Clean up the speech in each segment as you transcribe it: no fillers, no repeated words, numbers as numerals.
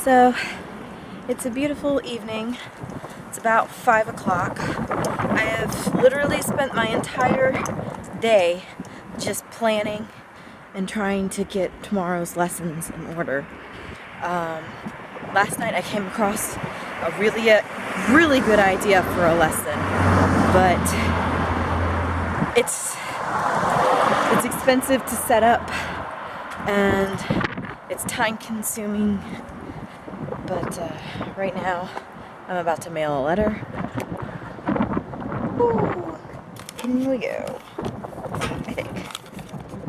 So it's a beautiful evening. It's about 5 o'clock. I have literally spent my entire day just planning and trying to get tomorrow's lessons in order. Last night I came across a really good idea for a lesson, but it's expensive to set up and it's time consuming. But right now I'm about to mail a letter. Ooh, in we go. I think.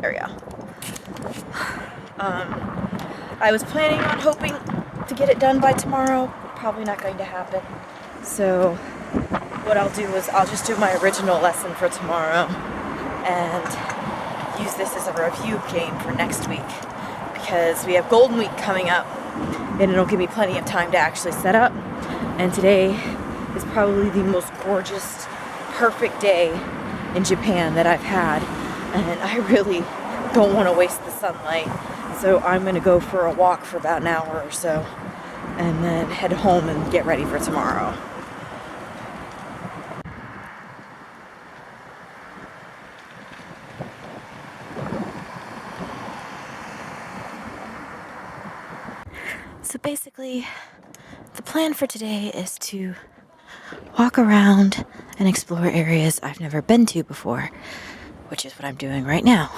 There we go. I was planning on hoping to get it done by tomorrow. Probably not going to happen. So what I'll do is I'll just do my original lesson for tomorrow and use this as a review game for next week, because we have Golden Week coming up and it'll give me plenty of time to actually set up. And today is probably the most gorgeous, perfect day in Japan that I've had, and I really don't want to waste the sunlight. So I'm going to go for a walk for about an hour or so and then head home and get ready for tomorrow. So basically, the plan for today is to walk around and explore areas I've never been to before, which is what I'm doing right now.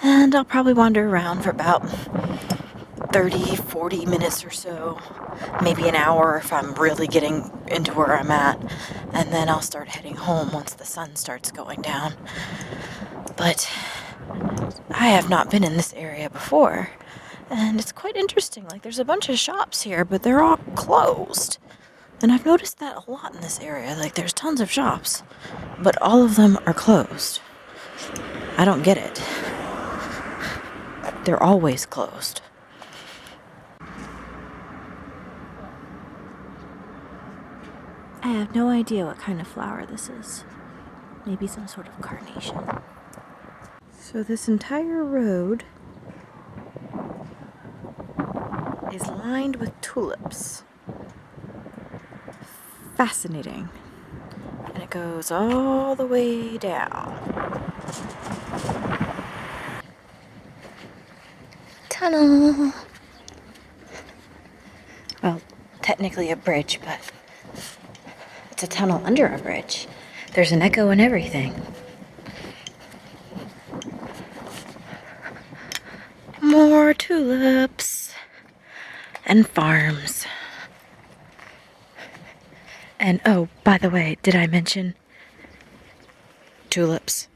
And I'll probably wander around for about 30-40 minutes or so, maybe an hour if I'm really getting into where I'm at, and then I'll start heading home once the sun starts going down. But I have not been in this area before, and it's quite interesting. Like, there's a bunch of shops here, but they're all closed. And I've noticed that a lot in this area. Like, there's tons of shops, but all of them are closed. I don't get it. They're always closed. I have no idea what kind of flower this is. Maybe some sort of carnation. So this entire road is lined with tulips. Fascinating. And it goes all the way down. Tunnel. Well, technically a bridge, but it's a tunnel under a bridge. There's an echo and everything. More tulips and farms. And oh, by the way, did I mention tulips?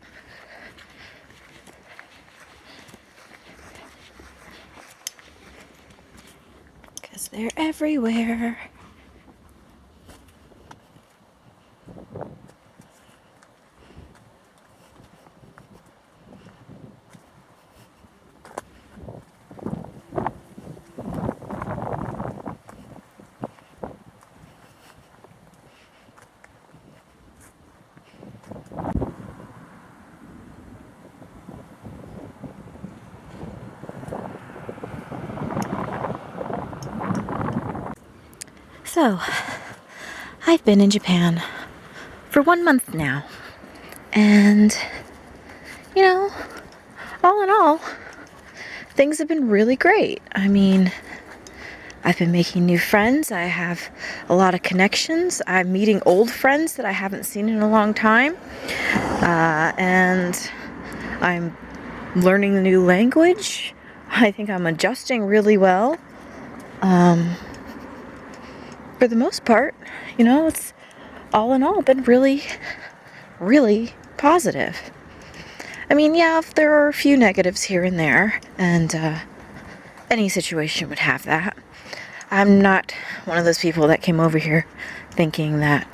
Because they're everywhere. So, I've been in Japan for 1 month now, and, you know, all in all, things have been really great. I mean, I've been making new friends, I have a lot of connections, I'm meeting old friends that I haven't seen in a long time, and I'm learning the new language. I think I'm adjusting really well. For the most part, you know, it's all in all been really, really positive. I mean, yeah, there are a few negatives here and there, and any situation would have that. I'm not one of those people that came over here thinking that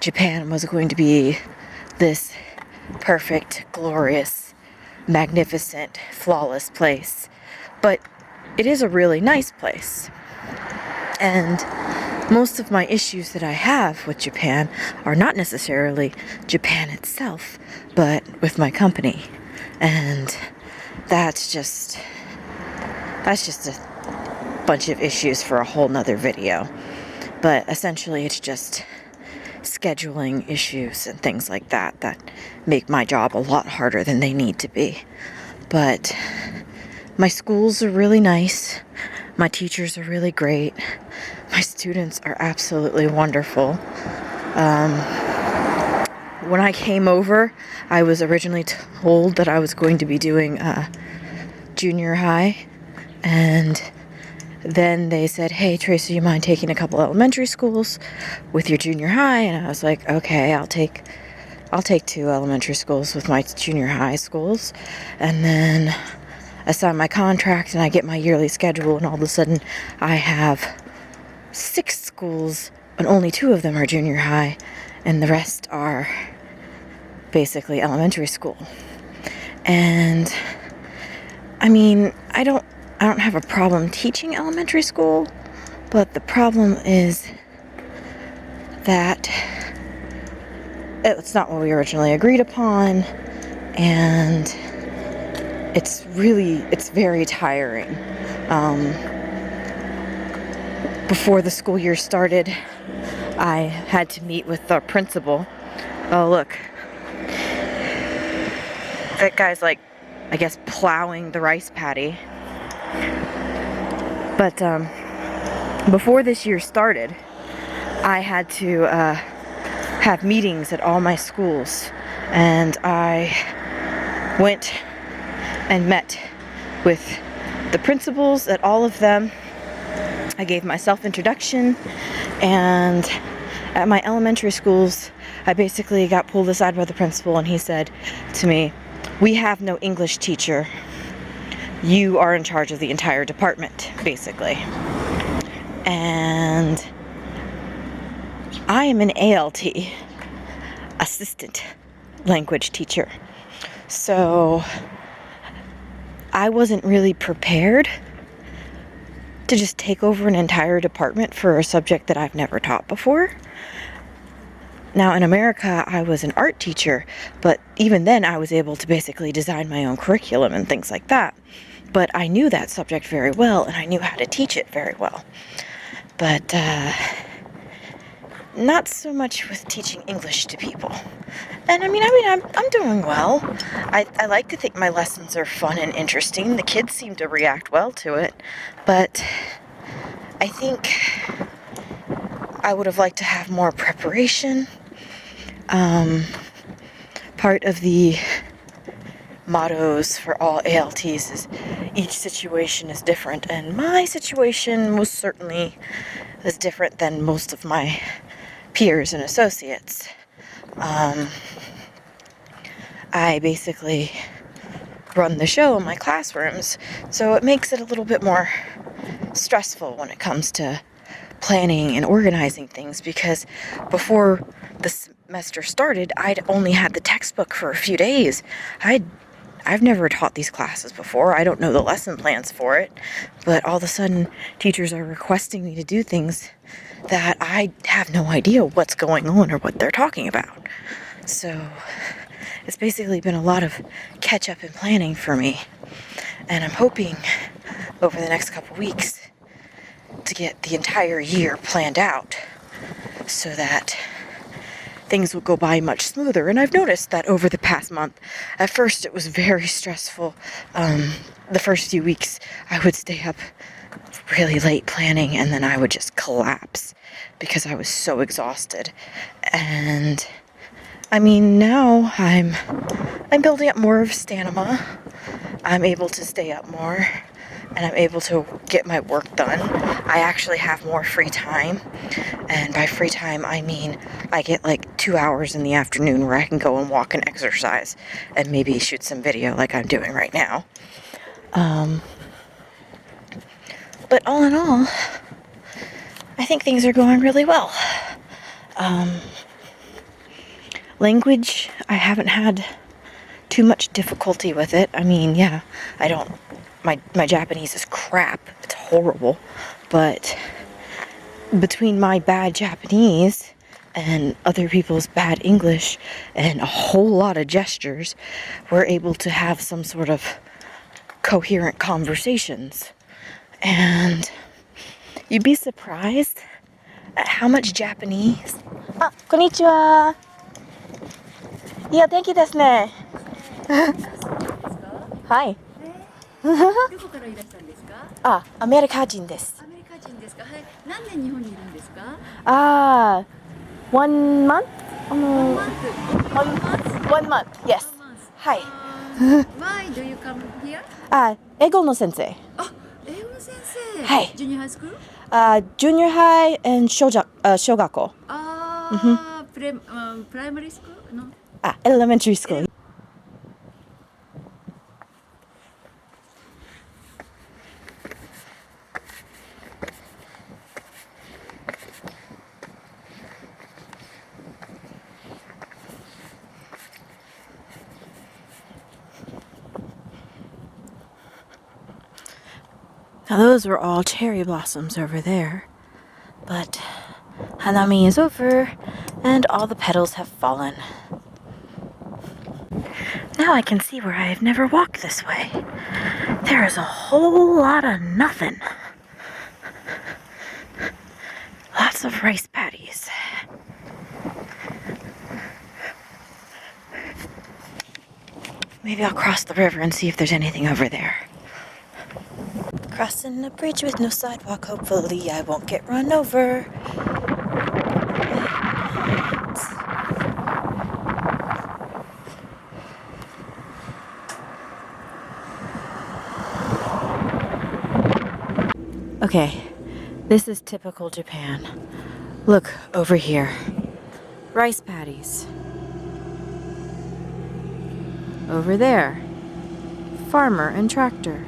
Japan was going to be this perfect, glorious, magnificent, flawless place. But it is a really nice place. And most of my issues that I have with Japan are not necessarily Japan itself, but with my company. And that's just a bunch of issues for a whole nother video. But essentially it's just scheduling issues and things like that that make my job a lot harder than they need to be. But my schools are really nice. My teachers are really great. My students are absolutely wonderful. When I came over, I was originally told that I was going to be doing junior high, and then they said, hey, Theresa, you mind taking a couple elementary schools with your junior high? And I was like, okay, I'll take 2 elementary schools with my junior high schools. And then I sign my contract and I get my yearly schedule, and all of a sudden I have 6 schools, and only 2 of them are junior high, and the rest are basically elementary school. And I mean, I don't have a problem teaching elementary school, but the problem is that it's not what we originally agreed upon, and it's very tiring. Before the school year started, I had to meet with the principal. Oh, look. That guy's like, I guess, plowing the rice paddy. But before this year started, I had to have meetings at all my schools, and I went and met with the principals at all of them. I gave my self-introduction, and at my elementary schools, I basically got pulled aside by the principal, and he said to me, we have no English teacher. You are in charge of the entire department, basically. And I am an ALT, assistant language teacher. So I wasn't really prepared to just take over an entire department for a subject that I've never taught before. Now, in America, I was an art teacher, but even then I was able to basically design my own curriculum and things like that. But I knew that subject very well, and I knew how to teach it very well. But not so much with teaching English to people. And I'm doing well. I like to think my lessons are fun and interesting. The kids seem to react well to it. But I think I would have liked to have more preparation. Part of the mottos for all ALTs is each situation is different, and my situation most certainly is different than most of my peers and associates. I basically run the show in my classrooms, so it makes it a little bit more stressful when it comes to planning and organizing things, because before the semester started, I'd only had the textbook for a few days. I've never taught these classes before. I don't know the lesson plans for it, but all of a sudden teachers are requesting me to do things that I have no idea what's going on or what they're talking about. So it's basically been a lot of catch up and planning for me, and I'm hoping over the next couple weeks to get the entire year planned out so that things will go by much smoother. And I've noticed that over the past month, at first it was very stressful. The first few weeks I would stay up really late planning, and then I would just collapse because I was so exhausted. And now I'm building up more of stamina. I'm able to stay up more, and I'm able to get my work done. I actually have more free time, and by free time I mean I get like 2 hours in the afternoon where I can go and walk and exercise and maybe shoot some video like I'm doing right now. But all in all, I think things are going really well. Language, I haven't had too much difficulty with it. My Japanese is crap. It's horrible. But between my bad Japanese and other people's bad English and a whole lot of gestures, we're able to have some sort of coherent conversations. And You'd be surprised at how much Japanese. Ah, konnichiwa. Yeah, thank you ですね。はい。どこからいらしたんですか？あ、アメリカ人です。アメリカ人ですか？はい。何年日本にいるんですか？あ、one month? One month. One month, yes. はい。Why do you come here? あ、英語の先生。あ、英語の先生。はい。ジュニアハイスクール？junior high and 小学校。ああ、プライマリースクールの？あ、elementary school. Now those were all cherry blossoms over there, but Hanami is over and all the petals have fallen. Now I can see where I have never walked this way. There is a whole lot of nothing. Lots of rice paddies. Maybe I'll cross the river and see if there's anything over there. Crossing a bridge with no sidewalk, hopefully I won't get run over. Okay, this is typical Japan. Look over here. Rice paddies. Over there, farmer and tractor.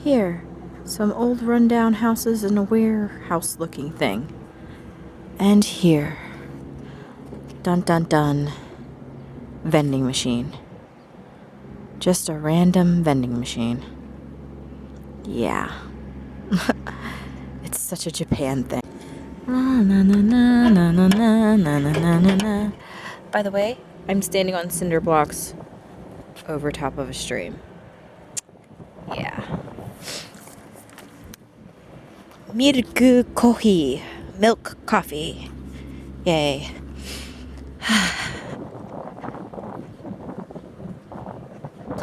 Here, some old rundown houses and a warehouse looking thing. And here, dun dun dun, vending machine. Just a random vending machine. Yeah. It's such a Japan thing. By the way, I'm standing on cinder blocks over top of a stream. Yeah. Milk coffee. Milk coffee. Yay.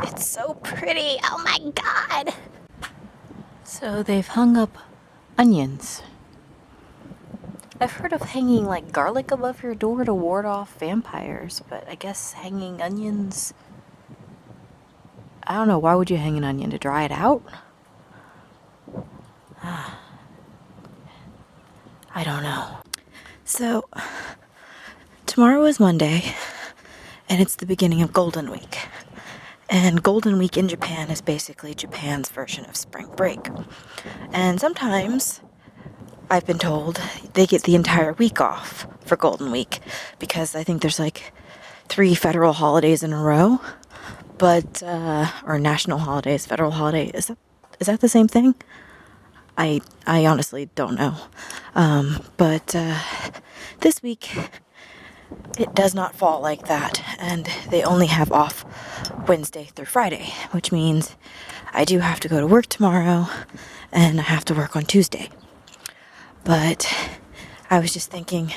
It's so pretty. Oh my god. So they've hung up onions. I've heard of hanging like garlic above your door to ward off vampires, but I guess hanging onions... I don't know, why would you hang an onion? To dry it out? I don't know. So, tomorrow is Monday, and it's the beginning of Golden Week. And Golden Week in Japan is basically Japan's version of spring break. And sometimes, I've been told, they get the entire week off for Golden Week, because I think there's like 3 federal holidays in a row, but, or national holidays, federal holiday, is that the same thing? I honestly don't know. But this week, it does not fall like that, and they only have off Wednesday through Friday, which means I do have to go to work tomorrow, and I have to work on Tuesday. But I was just thinking,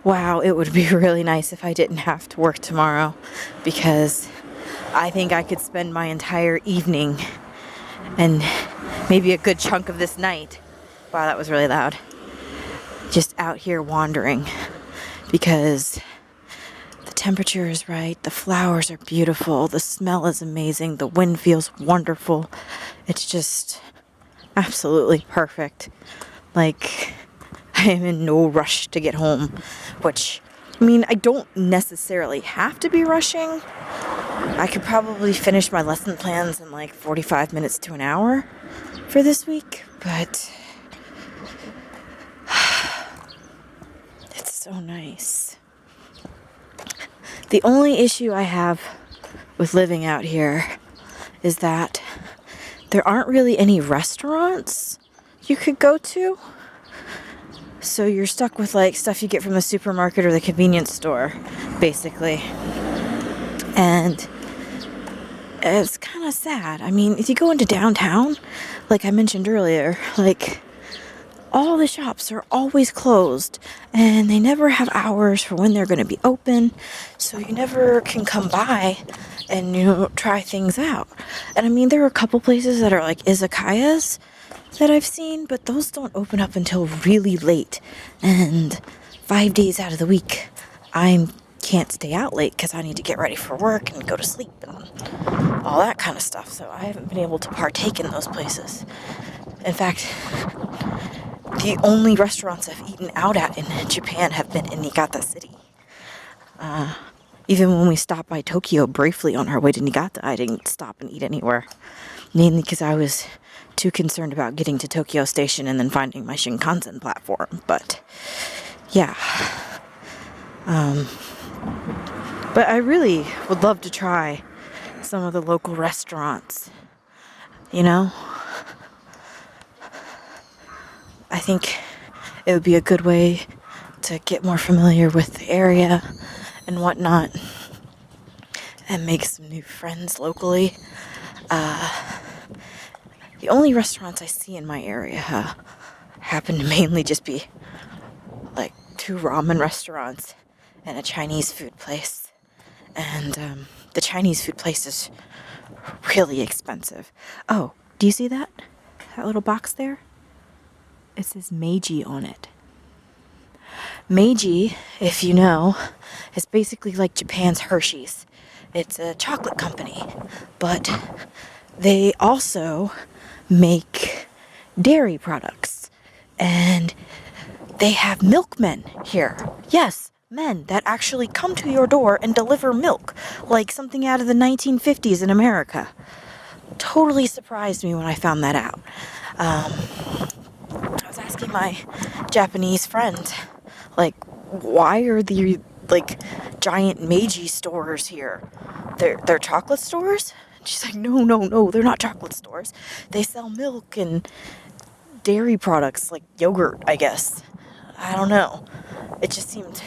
wow, it would be really nice if I didn't have to work tomorrow, because I think I could spend my entire evening and maybe a good chunk of this night, wow, that was really loud, just out here wandering, because the temperature is right, the flowers are beautiful, the smell is amazing, the wind feels wonderful. It's just absolutely perfect. Like, I am in no rush to get home, which, I mean, I don't necessarily have to be rushing. I could probably finish my lesson plans in like 45 minutes to an hour for this week, but it's so nice. The only issue I have with living out here is that there aren't really any restaurants you could go to. So you're stuck with like stuff you get from the supermarket or the convenience store, basically. And it's kind of sad. I mean, if you go into downtown, like I mentioned earlier, like all the shops are always closed and they never have hours for when they're going to be open, so you never can come by and try things out. And I mean, there are a couple places that are like izakayas that I've seen, but those don't open up until really late, and 5 days out of the week I can't stay out late because I need to get ready for work and go to sleep and all that kind of stuff, so I haven't been able to partake in those places. In fact, the only restaurants I've eaten out at in Japan have been in Niigata City. Even when we stopped by Tokyo briefly on our way to Niigata, I didn't stop and eat anywhere. Mainly because I was too concerned about getting to Tokyo Station and then finding my Shinkansen platform. But, yeah. But I really would love to try some of the local restaurants. I think it would be a good way to get more familiar with the area and whatnot and make some new friends locally. The only restaurants I see in my area happen to mainly just be like 2 ramen restaurants and a Chinese food place. And the Chinese food place is really expensive. Oh, do you see that? That little box there? It says Meiji on it. Meiji, if you know, is basically like Japan's Hershey's. It's a chocolate company, but they also make dairy products. And they have milkmen here. Yes, men that actually come to your door and deliver milk, like something out of the 1950s in America. Totally surprised me when I found that out. I was asking my Japanese friend, like, why are the giant Meiji stores here? They're chocolate stores? And she's like, no, they're not chocolate stores. They sell milk and dairy products like yogurt, I guess. I don't know. It just seemed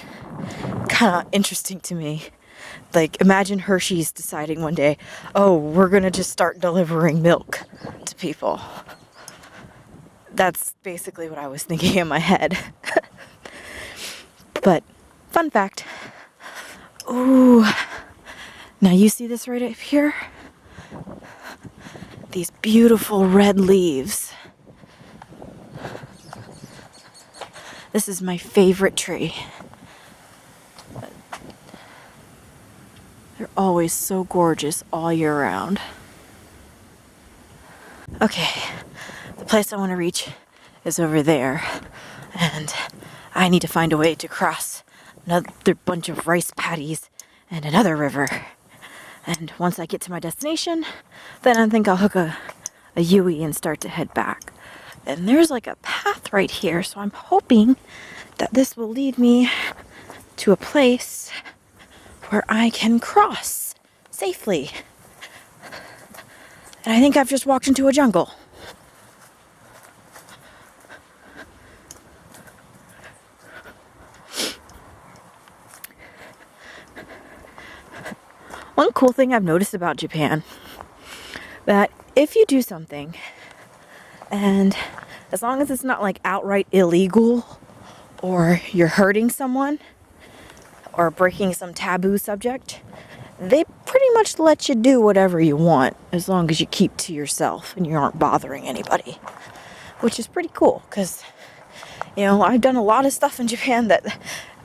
kind of interesting to me. Like, imagine Hershey's deciding one day, oh, we're gonna just start delivering milk to people. That's basically what I was thinking in my head. But, fun fact. Ooh. Now you see this right up here? These beautiful red leaves. This is my favorite tree. They're always so gorgeous all year round. Okay, the place I want to reach is over there, and I need to find a way to cross another bunch of rice paddies and another river. And once I get to my destination, then I think I'll hook a Yui and start to head back. And there's like a path right here, so I'm hoping that this will lead me to a place where I can cross safely. And I think I've just walked into a jungle. One cool thing I've noticed about Japan, that if you do something, and as long as it's not like outright illegal, or you're hurting someone, or breaking some taboo subject, they pretty much let you do whatever you want, as long as you keep to yourself and you aren't bothering anybody. Which is pretty cool, because, I've done a lot of stuff in Japan that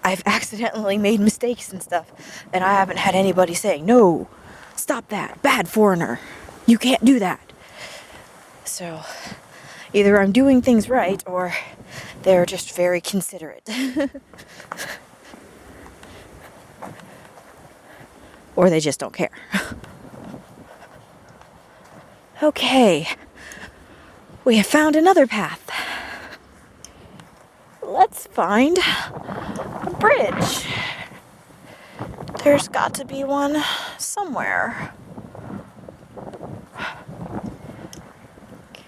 I've accidentally made mistakes and stuff, and I haven't had anybody saying, no, stop that, bad foreigner, you can't do that. So, either I'm doing things right, or they're just very considerate. Or they just don't care. Okay, we have found another path. Let's find a bridge. There's got to be one somewhere. Okay.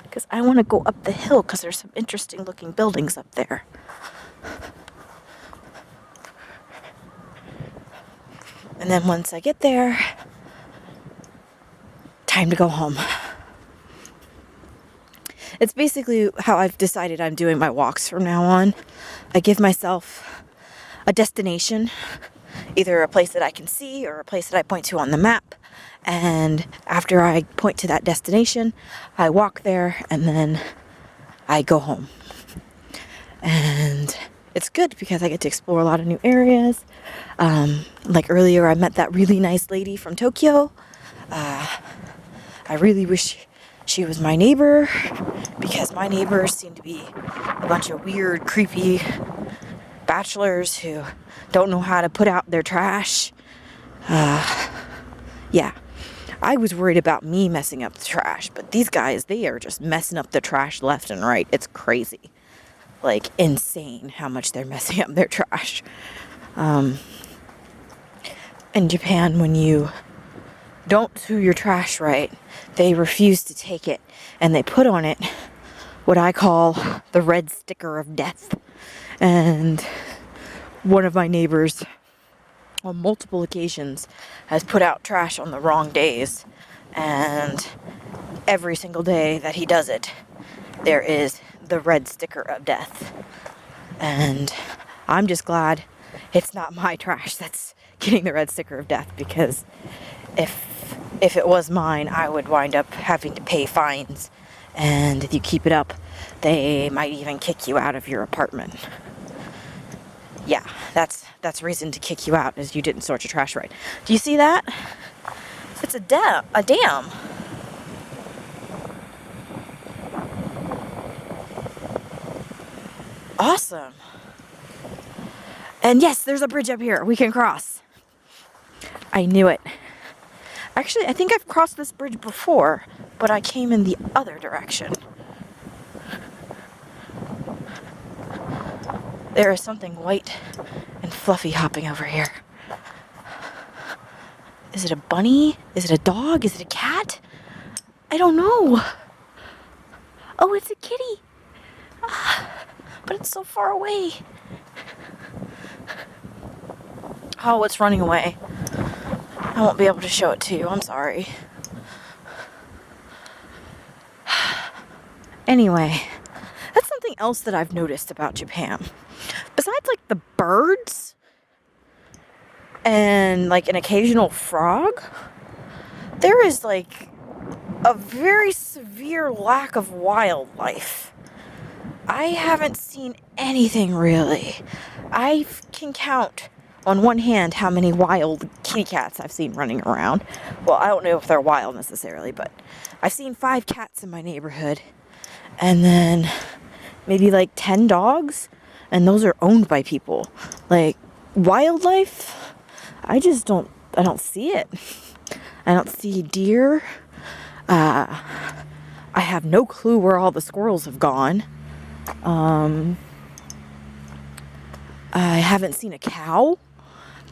Because I want to go up the hill because there's some interesting looking buildings up there. And then once I get there, time to go home. It's basically how I've decided I'm doing my walks from now on. I give myself a destination, either a place that I can see or a place that I point to on the map. And after I point to that destination, I walk there and then I go home. And it's good because I get to explore a lot of new areas. Like earlier, I met that really nice lady from Tokyo. I really wish she was my neighbor because my neighbors seem to be a bunch of weird, creepy bachelors who don't know how to put out their trash. Yeah, I was worried about me messing up the trash, but these guys, they are just messing up the trash left and right. It's crazy. Like, insane how much they're messing up their trash. In Japan, when you don't do your trash right, they refuse to take it, and they put on it what I call the red sticker of death. And one of my neighbors, on multiple occasions, has put out trash on the wrong days, and every single day that he does it, there is the red sticker of death. And I'm just glad it's not my trash that's getting the red sticker of death, because if it was mine, I would wind up having to pay fines, and if you keep it up, they might even kick you out of your apartment. Yeah, that's reason to kick you out, is you didn't sort your trash right. Do you see that? It's a dam. Awesome. And yes, there's a bridge up here we can cross. I knew it. Actually, I think I've crossed this bridge before, but I came in the other direction. There is something white and fluffy hopping over here. Is it a bunny? Is it a dog? Is it a cat? I don't know. Oh, it's a kitty. But it's so far away. Oh, it's running away. I won't be able to show it to you. I'm sorry. Anyway, that's something else that I've noticed about Japan. Besides, like, the birds and, like, an occasional frog, there is, like, a very severe lack of wildlife. I haven't seen anything, really. I can count on one hand how many wild kitty cats I've seen running around. Well, I don't know if they're wild necessarily, but I've seen 5 cats in my neighborhood. And then maybe like 10 dogs, and those are owned by people. Like, wildlife, I don't see it. I don't see deer. I have no clue where all the squirrels have gone. I haven't seen a cow,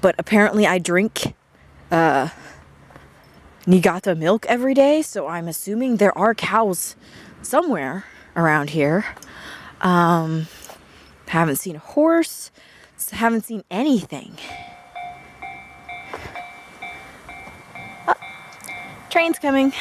but apparently I drink Niigata milk every day, so I'm assuming there are cows somewhere around here. Haven't seen a horse, haven't seen anything. Oh, train's coming.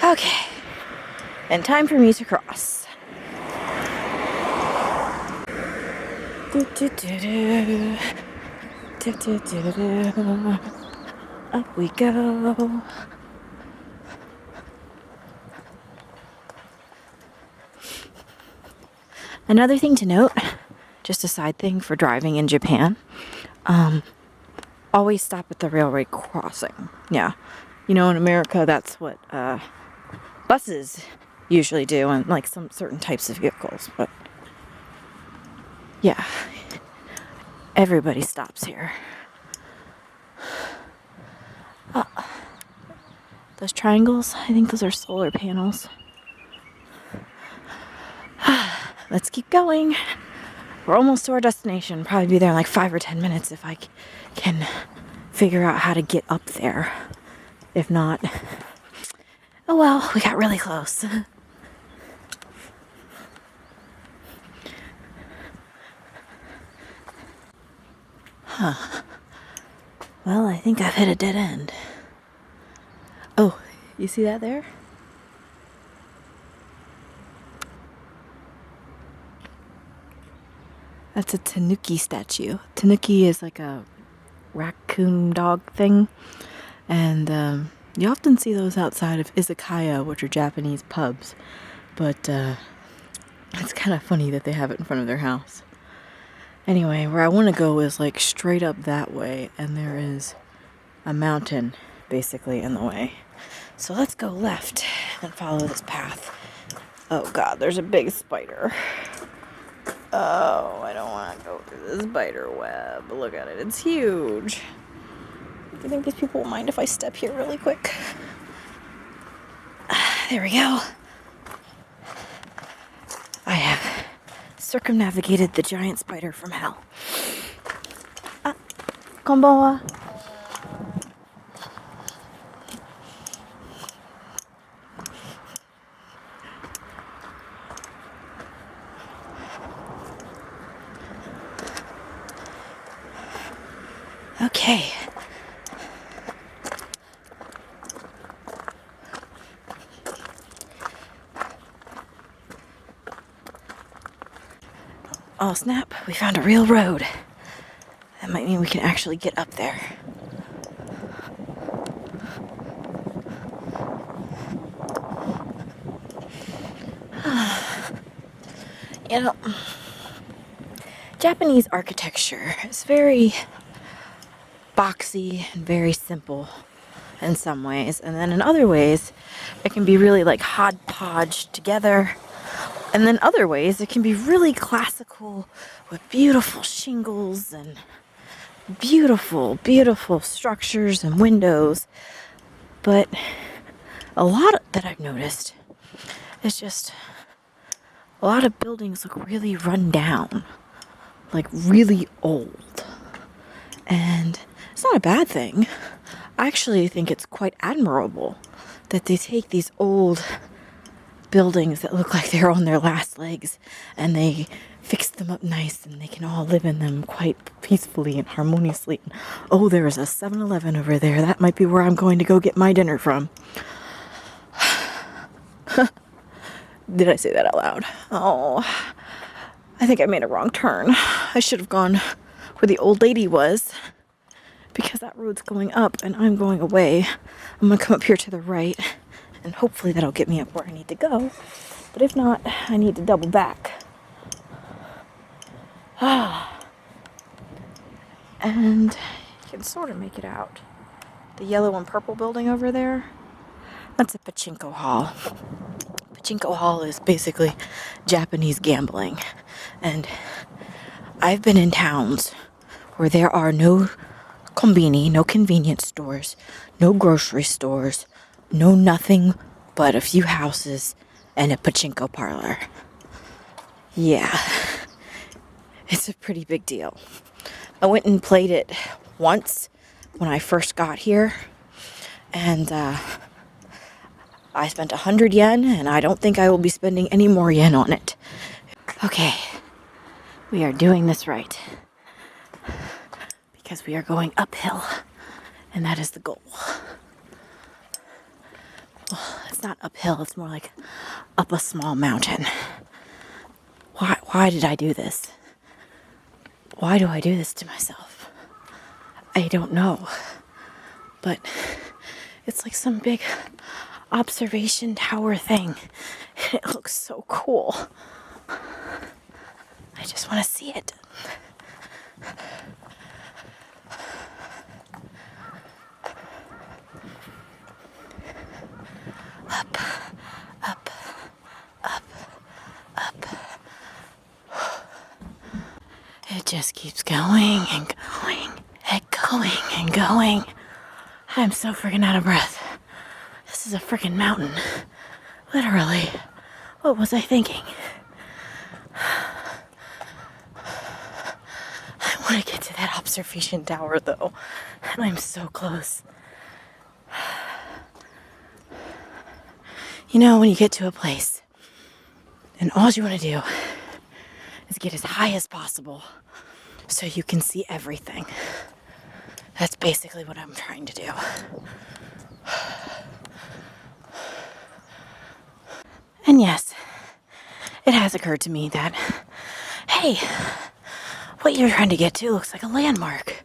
Okay, and time for me to cross. Up we go. Another thing to note, just a side thing for driving in Japan, always stop at the railway crossing. Yeah, you know, in America, that's what buses usually do, and like some certain types of vehicles. But yeah, Everybody stops here. Those triangles, I think those are solar panels. Let's keep going. We're almost to our destination. Probably be there in like 5 or 10 minutes if I can figure out how to get up there. If not, oh well, we got really close. Well, I think I've hit a dead end. Oh, you see that there? That's a tanuki statue. Tanuki is like a raccoon dog thing. And you often see those outside of izakaya, which are Japanese pubs. But it's kind of funny that they have it in front of their house. Anyway, where I want to go is like straight up that way, and there is a mountain basically in the way. So let's go left and follow this path. Oh god, there's a big spider. Oh, I don't want to go through this spider web. Look at it, it's huge. Do you think these people will mind if I step here really quick? There we go. I have circumnavigated the giant spider from hell. Konbanwa. Okay. Oh snap, we found a real road. That might mean we can actually get up there. You know, Japanese architecture is very boxy and very simple in some ways, and then in other ways it can be really like hodgepodge together, and then other ways it can be really classical with beautiful shingles and beautiful structures and windows. But a lot that I've noticed is just a lot of buildings look really run down, like really old. And it's not a bad thing. I actually think it's quite admirable that they take these old buildings that look like they're on their last legs and they fix them up nice and they can all live in them quite peacefully and harmoniously. Oh, there is a 7-Eleven over there. That might be where I'm going to go get my dinner from. Did I say that out loud? Oh, I think I made a wrong turn. I should have gone where the old lady was, because that road's going up and I'm going away. I'm going to come up here to the right, and hopefully that'll get me up where I need to go. But if not, I need to double back. And you can sort of make it out. The yellow and purple building over there, that's a pachinko hall. Pachinko hall is basically Japanese gambling. And I've been in towns where there are no konbini, no convenience stores, no grocery stores, no nothing but a few houses and a pachinko parlor. Yeah, it's a pretty big deal. I went and played it once when I first got here, and I spent 100 yen, and I don't think I will be spending any more yen on it. Okay, we are doing this right, because we are going uphill, and that is the goal. Well, it's not uphill, it's more like up a small mountain. Why did I do this? Why do I do this to myself? I don't know. But it's like some big observation tower thing. It looks so cool. I just want to see it. Up, up, up, up. It just keeps going and going and going and going. I'm so freaking out of breath. This is a freaking mountain. Literally. What was I thinking? I want to get to that observation tower though, and I'm so close. You know, when you get to a place and all you want to do is get as high as possible so you can see everything. That's basically what I'm trying to do. And yes, it has occurred to me that, hey, what you're trying to get to looks like a landmark.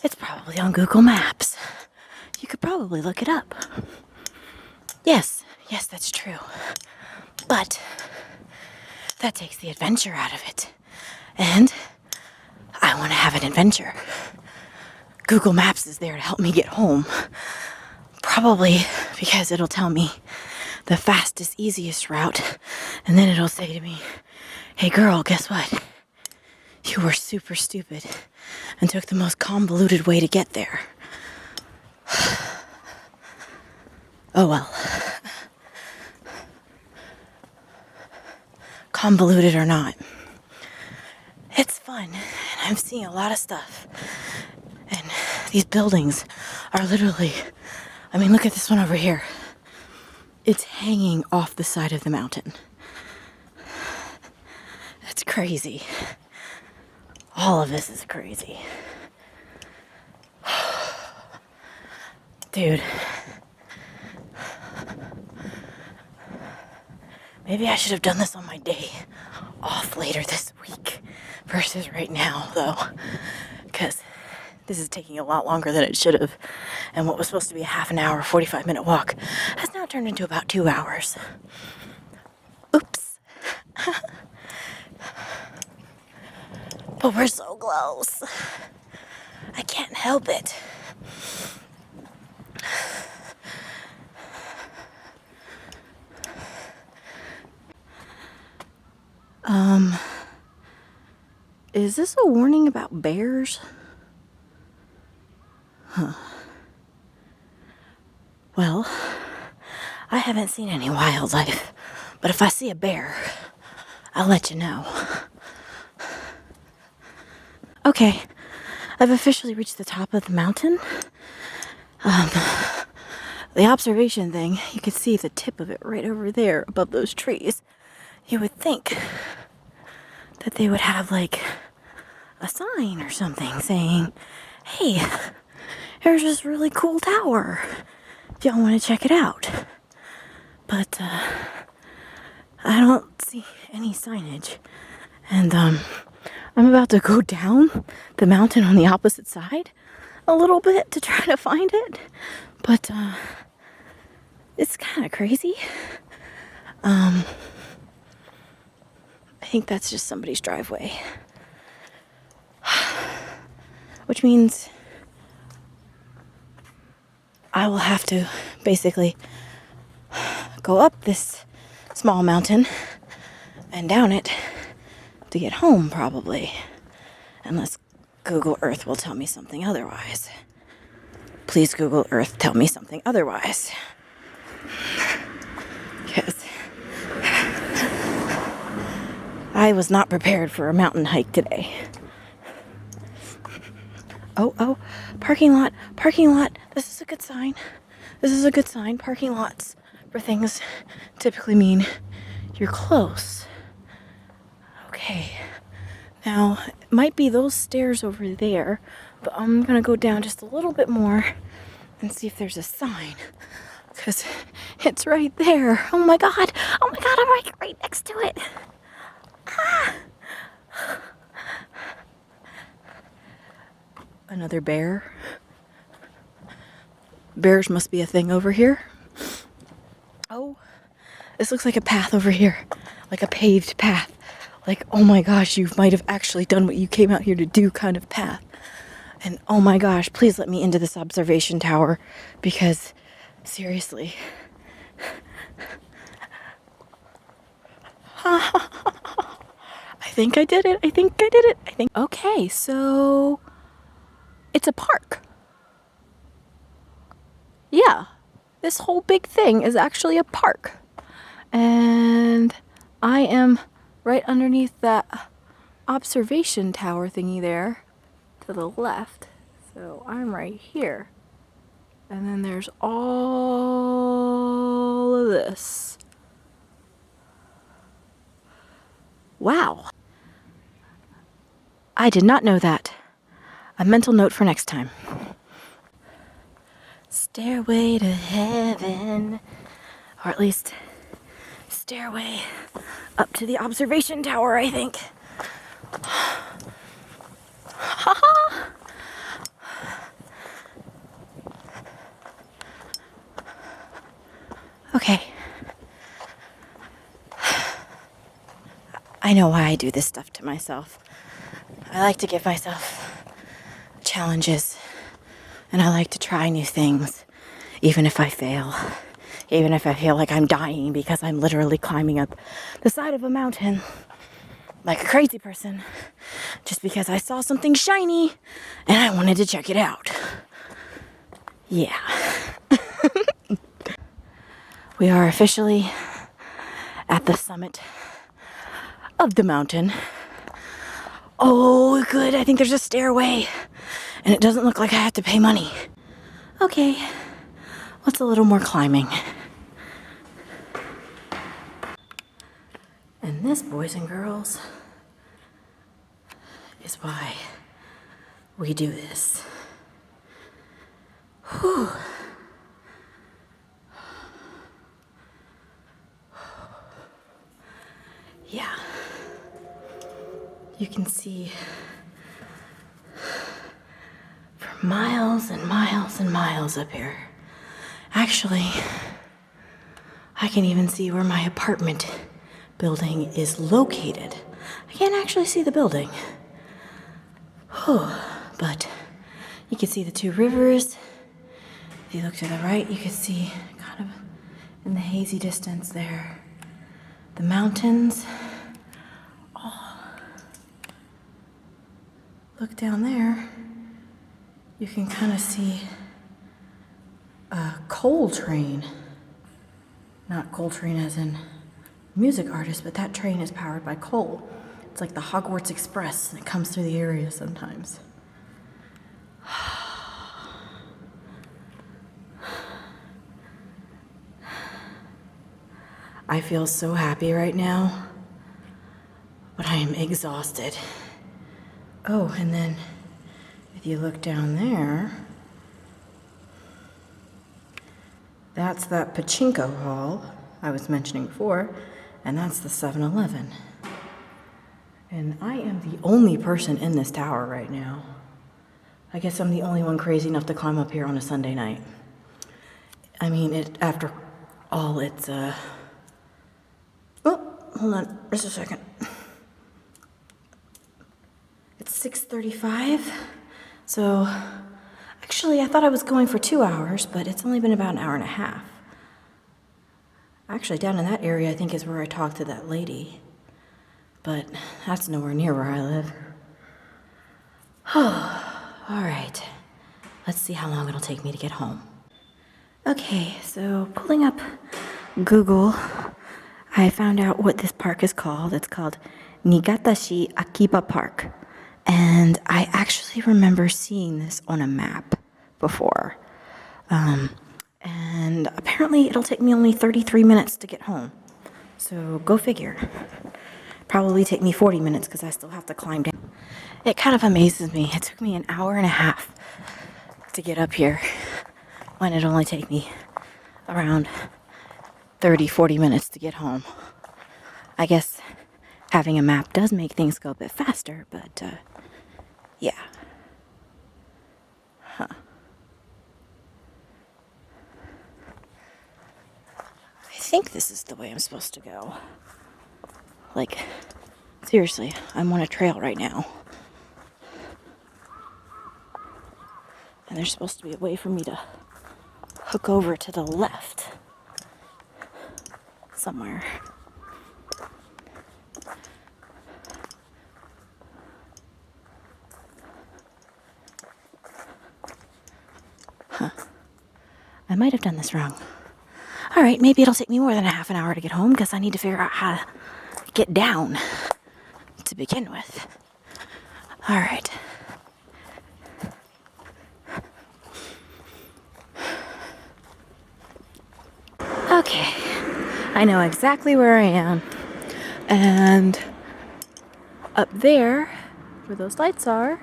It's probably on Google Maps. You could probably look it up. Yes, that's true. But that takes the adventure out of it. And I want to have an adventure. Google Maps is there to help me get home. Probably because it'll tell me the fastest, easiest route. And then it'll say to me, hey girl, guess what? You were super stupid and took the most convoluted way to get there. Oh well. Convoluted or not. It's fun, and I'm seeing a lot of stuff. And these buildings are literally, I mean, look at this one over here. It's hanging off the side of the mountain. That's crazy. All of this is crazy. Dude. Maybe I should have done this on my day off later this week versus right now, though, because this is taking a lot longer than it should have. And what was supposed to be a half an hour, 45-minute walk has now turned into about 2 hours. Oops. But we're so close. I can't help it. Is this a warning about bears? Huh. Well, I haven't seen any wildlife, but if I see a bear, I'll let you know. Okay, I've officially reached the top of the mountain. The observation thing, you can see the tip of it right over there above those trees. You would think that they would have like a sign or something saying, hey, there's this really cool tower if y'all want to check it out. But I don't see any signage. And I'm about to go down the mountain on the opposite side a little bit to try to find it. But it's kind of crazy. I think that's just somebody's driveway. Which means I will have to basically go up this small mountain and down it to get home, probably. Unless Google Earth will tell me something otherwise. Please, Google Earth, tell me something otherwise. Because I was not prepared for a mountain hike today. Oh, parking lot. This is a good sign. Parking lots for things typically mean you're close. Okay. Now, it might be those stairs over there, but I'm going to go down just a little bit more and see if there's a sign. Because it's right there. Oh my God, I'm right next to it. Ah. Another bear. Bears must be a thing over here. Oh, this looks like a path over here. Like a paved path. Like, oh my gosh, you might have actually done what you came out here to do kind of path. And oh my gosh, please let me into this observation tower. Because, seriously. I think I did it. I think I did it. I think. Okay, so it's a park. Yeah, this whole big thing is actually a park. And I am right underneath that observation tower thingy there to the left. So I'm right here. And then there's all of this. Wow. I did not know that. A mental note for next time. Stairway to heaven. Or at least stairway up to the observation tower, I think. Okay. I know why I do this stuff to myself. I like to give myself challenges, and I like to try new things, even if I fail. Even if I feel like I'm dying because I'm literally climbing up the side of a mountain like a crazy person just because I saw something shiny and I wanted to check it out. Yeah. We are officially at the summit of the mountain. Oh, good. I think there's a stairway. And it doesn't look like I have to pay money. Okay. What's a little more climbing? And this, boys and girls, is why we do this. Whew. Yeah. You can see for miles and miles and miles up here. Actually, I can even see where my apartment building is located. I can't actually see the building. But you can see the two rivers. If you look to the right, you can see kind of in the hazy distance there, the mountains. Oh. Look down there. You can kind of see a coal train. Not coal train as in music artist, but that train is powered by coal. It's like the Hogwarts Express, and it comes through the area sometimes. I feel so happy right now, but I am exhausted. Oh, and then if you look down there, that's that pachinko hall I was mentioning before, and that's the 7-Eleven. And I am the only person in this tower right now. I guess I'm the only one crazy enough to climb up here on a Sunday night. I mean, after all, it's, oh, hold on, just a second. It's 6:35, so actually I thought I was going for 2 hours, but it's only been about an hour and a half. Actually, down in that area, I think is where I talked to that lady. But that's nowhere near where I live. All right. Let's see how long it'll take me to get home. Okay, so pulling up Google, I found out what this park is called. It's called Nigatashi Akiba Park. And I actually remember seeing this on a map before. And apparently it'll take me only 33 minutes to get home. So go figure. Probably take me 40 minutes because I still have to climb down. It kind of amazes me. It took me an hour and a half to get up here when it only take me around 30, 40 minutes to get home. I guess having a map does make things go a bit faster, but yeah. Huh. I think this is the way I'm supposed to go. Like, seriously, I'm on a trail right now. And there's supposed to be a way for me to hook over to the left somewhere. I might have done this wrong. All right, maybe it'll take me more than a half an hour to get home because I need to figure out how to get down to begin with. All right. Okay, I know exactly where I am. And up there, where those lights are,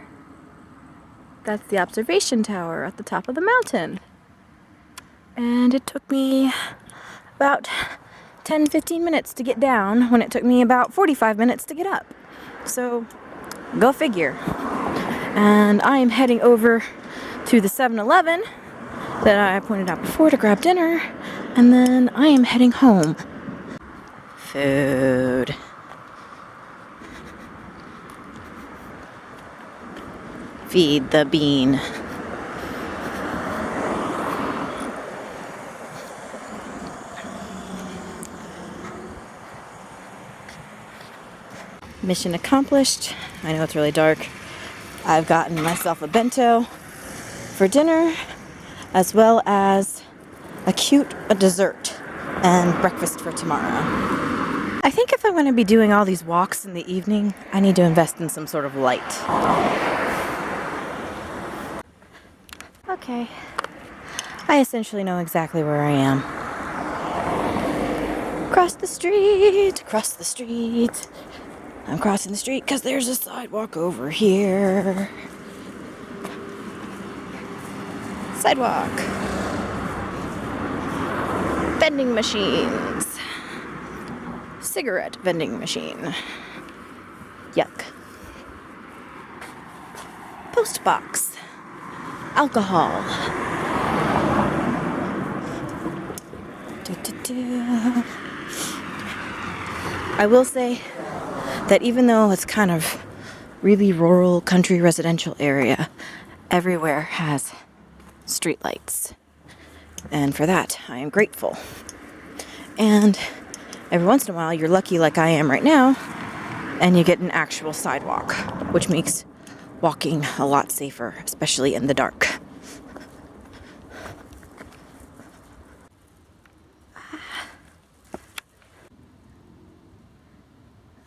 that's the observation tower at the top of the mountain. And it took me about 10-15 minutes to get down when it took me about 45 minutes to get up. So, go figure. And I am heading over to the 7-Eleven that I pointed out before to grab dinner, and then I am heading home. Food. Feed the bean. Mission accomplished. I know it's really dark. I've gotten myself a bento for dinner, as well as a dessert and breakfast for tomorrow. I think if I'm going to be doing all these walks in the evening, I need to invest in some sort of light. Okay. I essentially know exactly where I am. Cross the street, cross the street. I'm crossing the street because there's a sidewalk over here. Sidewalk. Vending machines. Cigarette vending machine. Yuck. Post box. Alcohol. I will say that even though it's kind of really rural country residential area, everywhere has streetlights. And for that, I am grateful. And every once in a while, you're lucky like I am right now, and you get an actual sidewalk, which makes walking a lot safer, especially in the dark.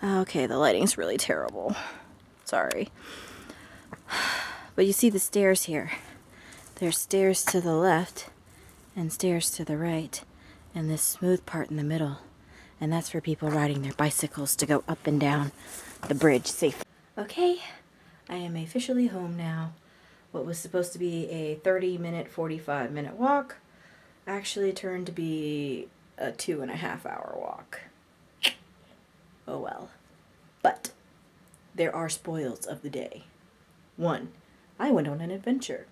Okay, the lighting's really terrible. Sorry. But you see the stairs here. There's stairs to the left and stairs to the right, and this smooth part in the middle. And that's for people riding their bicycles to go up and down the bridge safely. Okay, I am officially home now. What was supposed to be a 30-minute, 45-minute walk actually turned to be a 2.5-hour walk. Oh well. But there are spoils of the day. 1, I went on an adventure.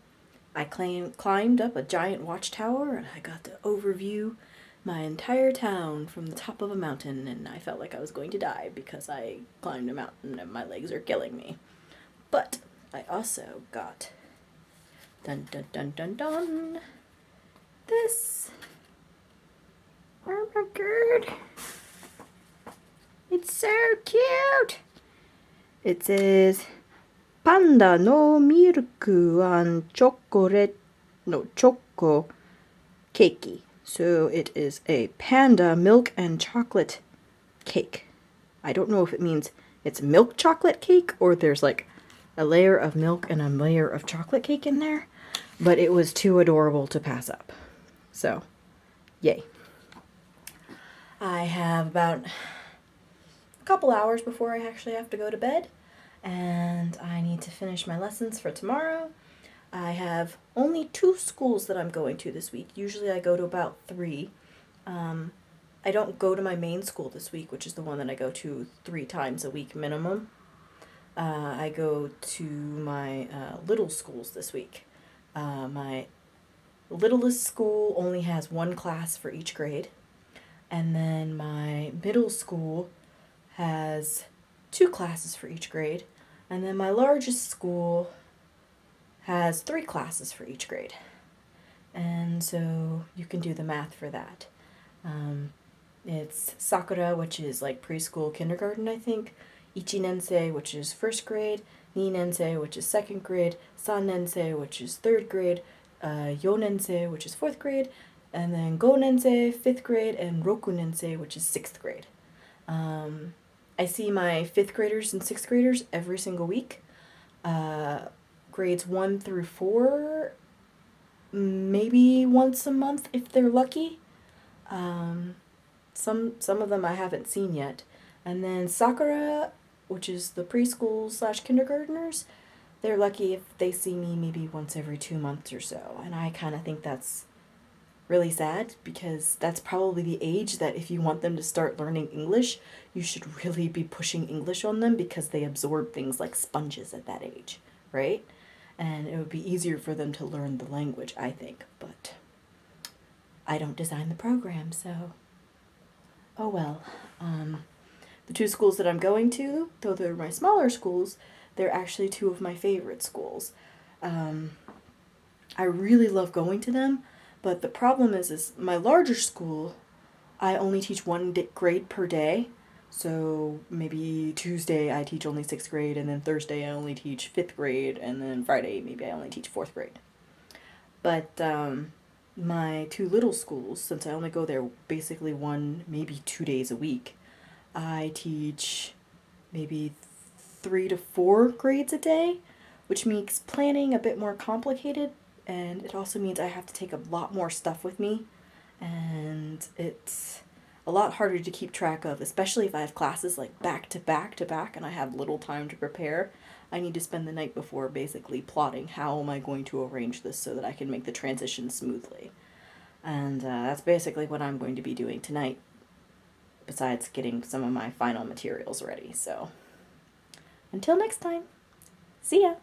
I climbed up a giant watchtower and I got to overview my entire town from the top of a mountain, and I felt like I was going to die because I climbed a mountain and my legs are killing me. But I also got dun dun dun dun dun this. Oh my god. It's so cute. It says panda no milk and chocolate no choco cakey. So it is a panda milk and chocolate cake. I don't know if it means it's milk chocolate cake or there's like a layer of milk and a layer of chocolate cake in there, but it was too adorable to pass up. So, yay. I have about a couple hours before I actually have to go to bed, and I need to finish my lessons for tomorrow. I have only 2 schools that I'm going to this week. Usually I go to about 3. I don't go to my main school this week, which is the one that I go to 3 times a week minimum. I go to my little schools this week. My littlest school only has 1 class for each grade. And then my middle school has 2 classes for each grade. And then my largest school has 3 classes for each grade. And so you can do the math for that. It's Sakura, which is like preschool, kindergarten, I think. Ichinensei, which is 1st grade. Ninensei, which is 2nd grade. Sannensei, which is 3rd grade. Yonensei, which is 4th grade, and then Gonensei, 5th grade, and Rokunensei, which is 6th grade. I see my 5th graders and 6th graders every single week. Grades 1 through 4, maybe once a month if they're lucky. Some of them I haven't seen yet. And then Sakura, which is the preschool / kindergartners, they're lucky if they see me maybe once every 2 months or so. And I kind of think that's really sad because that's probably the age that if you want them to start learning English, you should really be pushing English on them because they absorb things like sponges at that age, right? And it would be easier for them to learn the language, I think. But I don't design the program, so oh well. The 2 schools that I'm going to, though they're my smaller schools, they're actually 2 of my favorite schools. I really love going to them, but the problem is my larger school, I only teach 1 grade per day. So maybe Tuesday I teach only 6th grade, and then Thursday I only teach 5th grade, and then Friday maybe I only teach 4th grade. But my 2 little schools, since I only go there basically 1, maybe 2 days a week, I teach maybe 3 to 4 grades a day, which makes planning a bit more complicated, and it also means I have to take a lot more stuff with me, and it's a lot harder to keep track of, especially if I have classes like back to back to back and I have little time to prepare. I need to spend the night before basically plotting how am I going to arrange this so that I can make the transition smoothly. And that's basically what I'm going to be doing tonight, besides getting some of my final materials ready. So until next time, see ya!